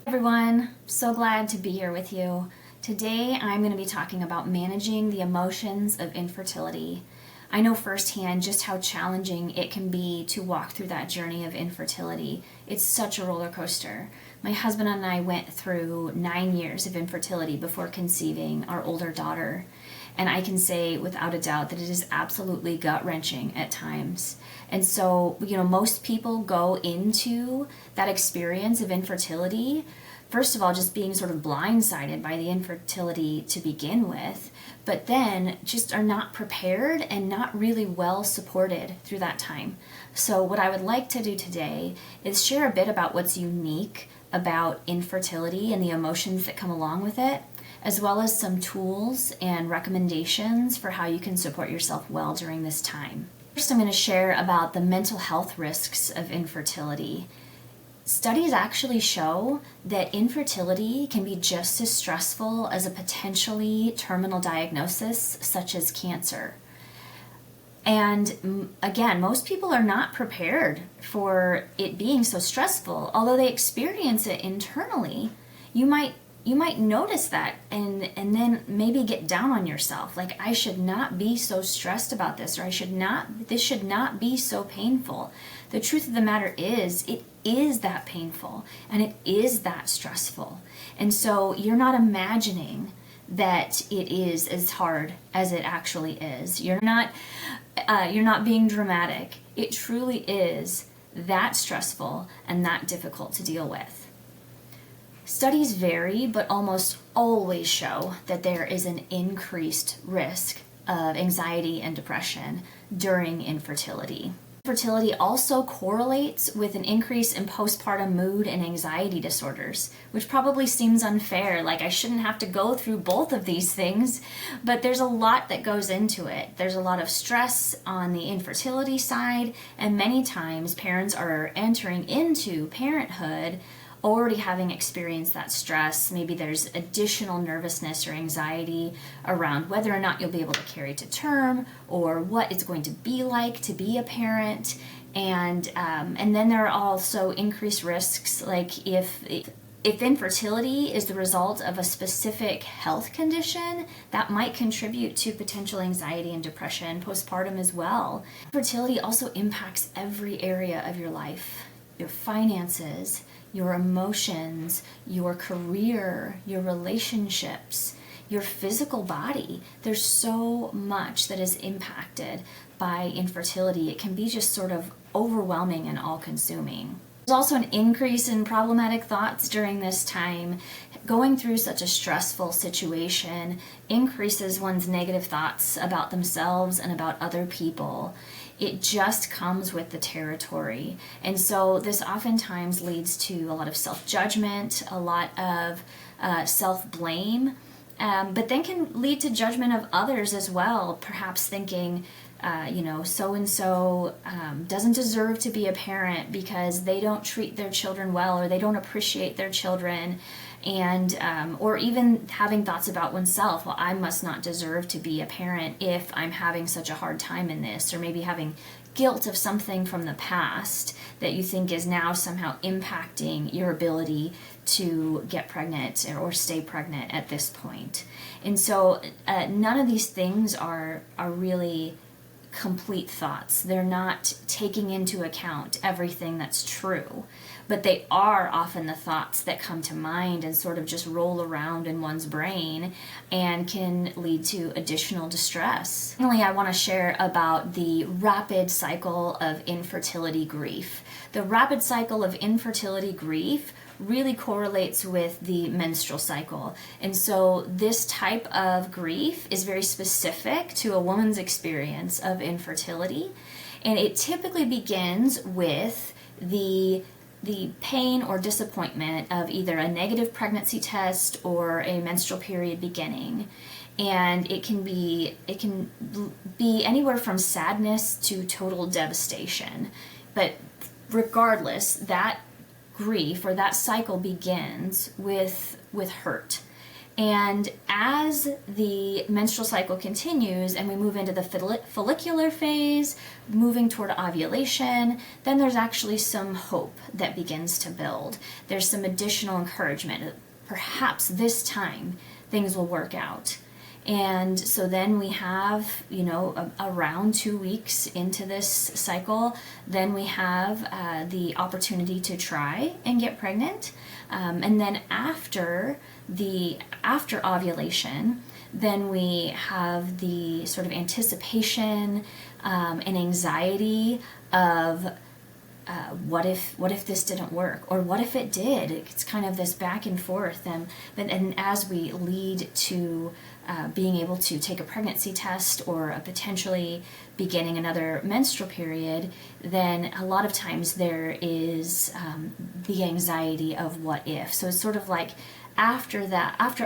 Everyone, so glad to be here with you. Today I'm going to be talking about managing the emotions of infertility. I know firsthand just how challenging it can be to walk through that journey of infertility. It's such a roller coaster. My husband and I went through 9 years of infertility before conceiving our older daughter. And I can say without a doubt that it is absolutely gut-wrenching at times. And so, most people go into that experience of infertility, first of all, just being sort of blindsided by the infertility to begin with, but then just are not prepared and not really well supported through that time. So what I would like to do today is share a bit about what's unique about infertility and the emotions that come along with it, as well as some tools and recommendations for how you can support yourself well during this time. First, I'm going to share about the mental health risks of infertility. Studies actually show that infertility can be just as stressful as a potentially terminal diagnosis, such as cancer. And again, most people are not prepared for it being so stressful. Although they experience it internally, you might notice that and then maybe get down on yourself, like, I should not be so stressed about this, or this should not be so painful. The truth of the matter is, it is that painful and it is that stressful. And so you're not imagining that it is as hard as it actually is. You're not being dramatic. It truly is that stressful and that difficult to deal with. Studies vary, but almost always show that there is an increased risk of anxiety and depression during infertility. Infertility also correlates with an increase in postpartum mood and anxiety disorders, which probably seems unfair, like I shouldn't have to go through both of these things, but there's a lot that goes into it. There's a lot of stress on the infertility side, and many times parents are entering into parenthood already having experienced that stress. Maybe there's additional nervousness or anxiety around whether or not you'll be able to carry to term, or what it's going to be like to be a parent. And then there are also increased risks, like if infertility is the result of a specific health condition, that might contribute to potential anxiety and depression postpartum as well. Fertility also impacts every area of your life: your finances, your emotions, your career, your relationships, your physical body. There's so much that is impacted by infertility. It can be just sort of overwhelming and all-consuming. There's also an increase in problematic thoughts during this time. Going through such a stressful situation increases one's negative thoughts about themselves and about other people. It just comes with the territory. And so this oftentimes leads to a lot of self-judgment, a lot of self-blame, but then can lead to judgment of others as well, perhaps thinking, so-and-so doesn't deserve to be a parent because they don't treat their children well, or they don't appreciate their children, and or even having thoughts about oneself, well, I must not deserve to be a parent if I'm having such a hard time in this, or maybe having guilt of something from the past that you think is now somehow impacting your ability to get pregnant or stay pregnant at this point. And so none of these things are really complete thoughts. They're not taking into account everything that's true, but they are often the thoughts that come to mind and sort of just roll around in one's brain and can lead to additional distress. Finally, I want to share about the rapid cycle of infertility grief. The rapid cycle of infertility grief really correlates with the menstrual cycle. And so this type of grief is very specific to a woman's experience of infertility. And it typically begins with the pain or disappointment of either a negative pregnancy test or a menstrual period beginning. And it can be anywhere from sadness to total devastation. But regardless, that grief or that cycle begins with hurt. And as the menstrual cycle continues and we move into the follicular phase, moving toward ovulation, then there's actually some hope that begins to build. There's some additional encouragement. Perhaps this time things will work out. And so then we have, around 2 weeks into this cycle, then we have the opportunity to try and get pregnant. And then after ovulation, then we have the sort of anticipation and anxiety of what if this didn't work, or what if it did? It's kind of this back and forth, and as we lead to being able to take a pregnancy test or potentially beginning another menstrual period, then a lot of times there is the anxiety of what if. So it's sort of like after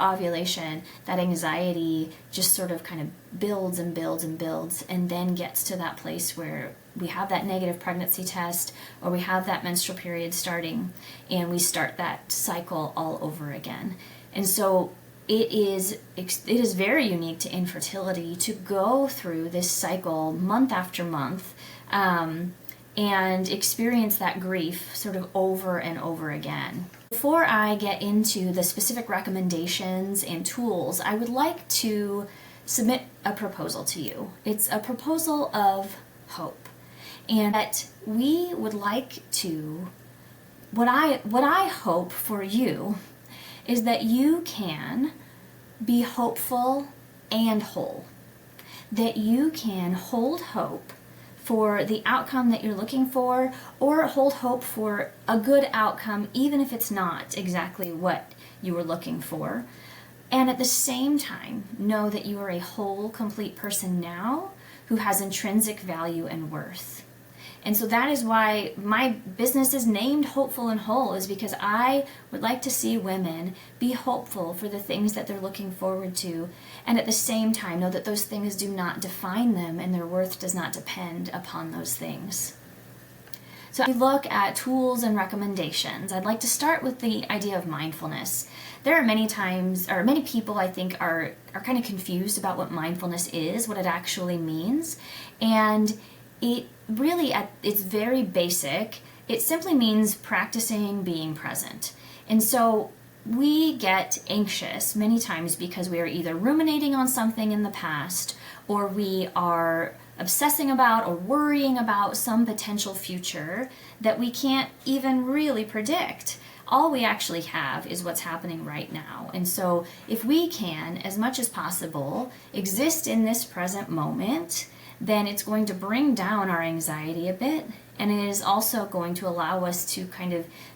ovulation, that anxiety just sort of kind of builds and builds and builds, and then gets to that place where we have that negative pregnancy test, or we have that menstrual period starting, and we start that cycle all over again. And so it is very unique to infertility to go through this cycle month after month, and experience that grief sort of over and over again. Before I get into the specific recommendations and tools, I would like to submit a proposal to you. It's a proposal of hope, and that we would like to, what I hope for you is that you can be hopeful and whole, that you can hold hope for the outcome that you're looking for, or hold hope for a good outcome even if it's not exactly what you were looking for, and at the same time know that you are a whole, complete person now who has intrinsic value and worth. And so that is why my business is named Hopeful and Whole, is because I would like to see women be hopeful for the things that they're looking forward to, and at the same time know that those things do not define them and their worth does not depend upon those things. So if we look at tools and recommendations, I'd like to start with the idea of mindfulness. There are many people I think are kind of confused about what mindfulness is, what it actually means, and it really, at its very basic, it simply means practicing being present. And so we get anxious many times because we are either ruminating on something in the past, or we are obsessing about or worrying about some potential future that we can't even really predict. All we actually have is what's happening right now. And so if we can, as much as possible, exist in this present moment, then it's going to bring down our anxiety a bit, and it is also going to allow us to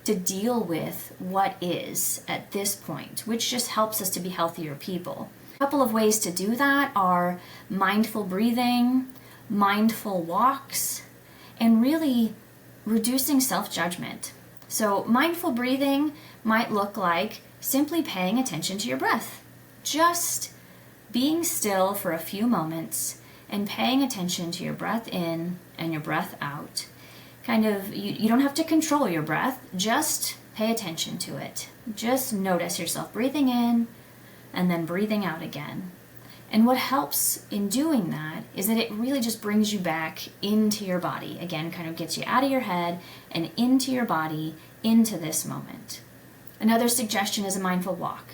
to deal with what is at this point, which just helps us to be healthier people. A couple of ways to do that are mindful breathing, mindful walks, and really reducing self-judgment. So mindful breathing might look like simply paying attention to your breath, just being still for a few moments and paying attention to your breath in and your breath out. You don't have to control your breath, just pay attention to it. Just notice yourself breathing in and then breathing out again. And what helps in doing that is that it really just brings you back into your body. Again, kind of gets you out of your head and into your body, into this moment. Another suggestion is a mindful walk.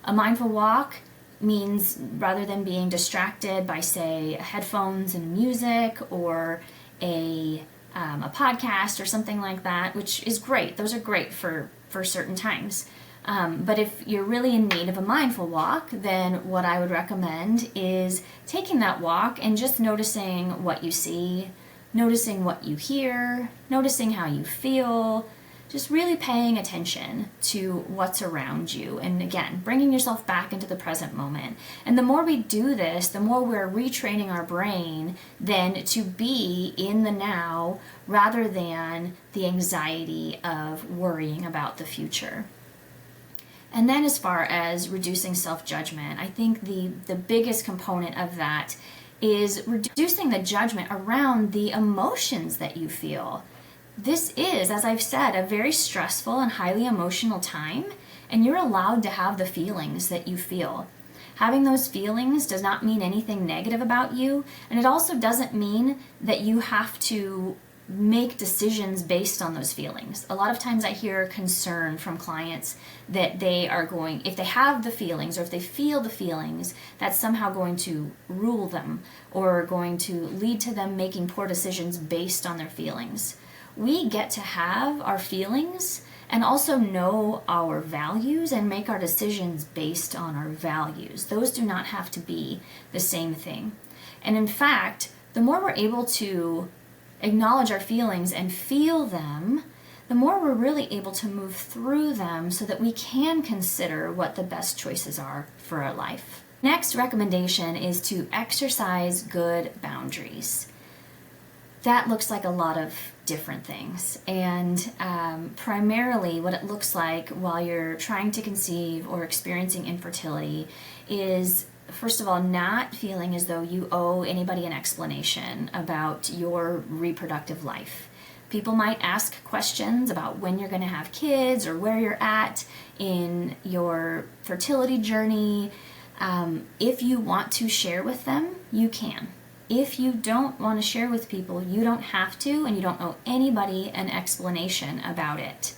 A mindful walk means, rather than being distracted by, say, headphones and music, or a podcast or something like that, which is great. Those are great for certain times. But if you're really in need of a mindful walk, then what I would recommend is taking that walk and just noticing what you see, noticing what you hear, noticing how you feel, just really paying attention to what's around you. And again, bringing yourself back into the present moment. And the more we do this, the more we're retraining our brain then to be in the now, rather than the anxiety of worrying about the future. And then as far as reducing self-judgment, I think the biggest component of that is reducing the judgment around the emotions that you feel. This is, as I've said, a very stressful and highly emotional time, and you're allowed to have the feelings that you feel. Having those feelings does not mean anything negative about you, and it also doesn't mean that you have to make decisions based on those feelings. A lot of times I hear concern from clients that they are going, if they have the feelings or if they feel the feelings, that's somehow going to rule them or going to lead to them making poor decisions based on their feelings. We get to have our feelings and also know our values and make our decisions based on our values. Those do not have to be the same thing. And in fact, the more we're able to acknowledge our feelings and feel them, the more we're really able to move through them so that we can consider what the best choices are for our life. Next recommendation is to exercise good boundaries. That looks like a lot of different things, and primarily what it looks like while you're trying to conceive or experiencing infertility is, first of all, not feeling as though you owe anybody an explanation about your reproductive life. People might ask questions about when you're going to have kids or where you're at in your fertility journey. If you want to share with them, you can. If you don't want to share with people, you don't have to, and you don't owe anybody an explanation about it.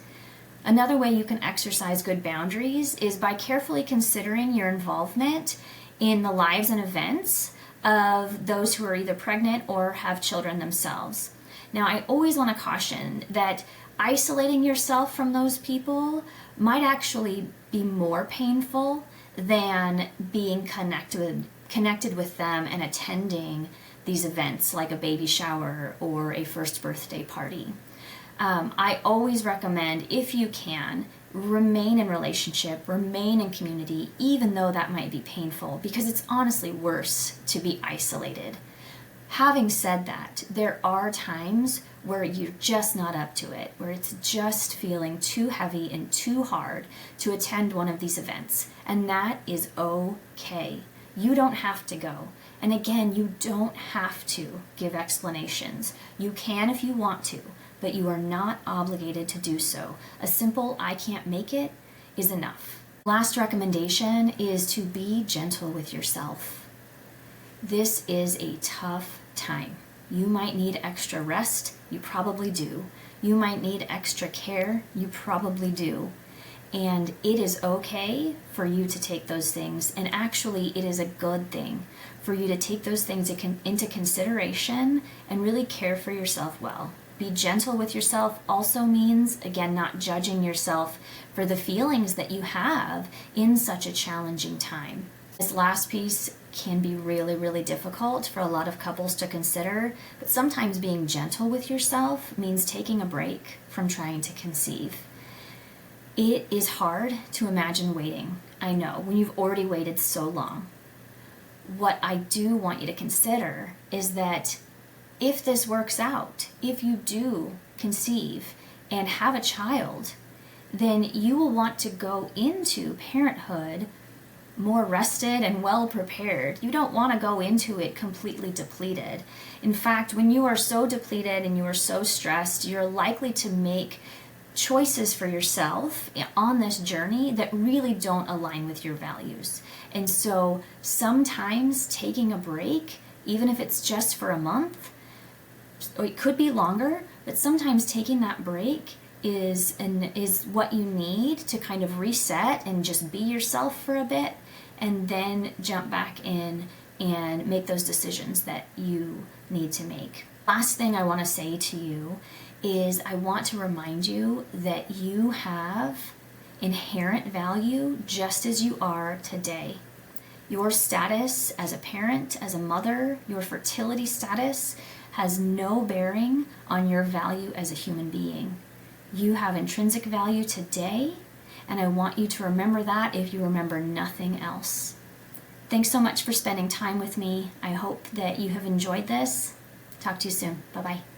Another way you can exercise good boundaries is by carefully considering your involvement in the lives and events of those who are either pregnant or have children themselves. Now, I always want to caution that isolating yourself from those people might actually be more painful than being connected with them and attending these events like a baby shower or a first birthday party. I always recommend, if you can, remain in relationship, remain in community, even though that might be painful, because it's honestly worse to be isolated. Having said that, there are times where you're just not up to it, where it's just feeling too heavy and too hard to attend one of these events, and that is okay. You don't have to go. And again, you don't have to give explanations. You can if you want to, but you are not obligated to do so. A simple "I can't make it" is enough. Last recommendation is to be gentle with yourself. This is a tough time. You might need extra rest. You probably do. You might need extra care. You probably do. And it is okay for you to take those things, and actually it is a good thing for you to take those things into consideration and really care for yourself well. Be gentle with yourself also means, again, not judging yourself for the feelings that you have in such a challenging time. This last piece can be really, really difficult for a lot of couples to consider, but sometimes being gentle with yourself means taking a break from trying to conceive. It is hard to imagine waiting, I know, when you've already waited so long. What I do want you to consider is that if this works out, if you do conceive and have a child, then you will want to go into parenthood more rested and well prepared. You don't want to go into it completely depleted. In fact, when you are so depleted and you are so stressed, you're likely to make choices for yourself on this journey that really don't align with your values. And so sometimes taking a break, even if it's just for a month, or it could be longer, but sometimes taking that break is what you need to kind of reset and just be yourself for a bit, and then jump back in and make those decisions that you need to make. Last thing I want to say to you is I want to remind you that you have inherent value just as you are today. Your status as a parent, as a mother, your fertility status has no bearing on your value as a human being. You have intrinsic value today, and I want you to remember that if you remember nothing else. Thanks so much for spending time with me. I hope that you have enjoyed this. Talk to you soon. Bye-bye.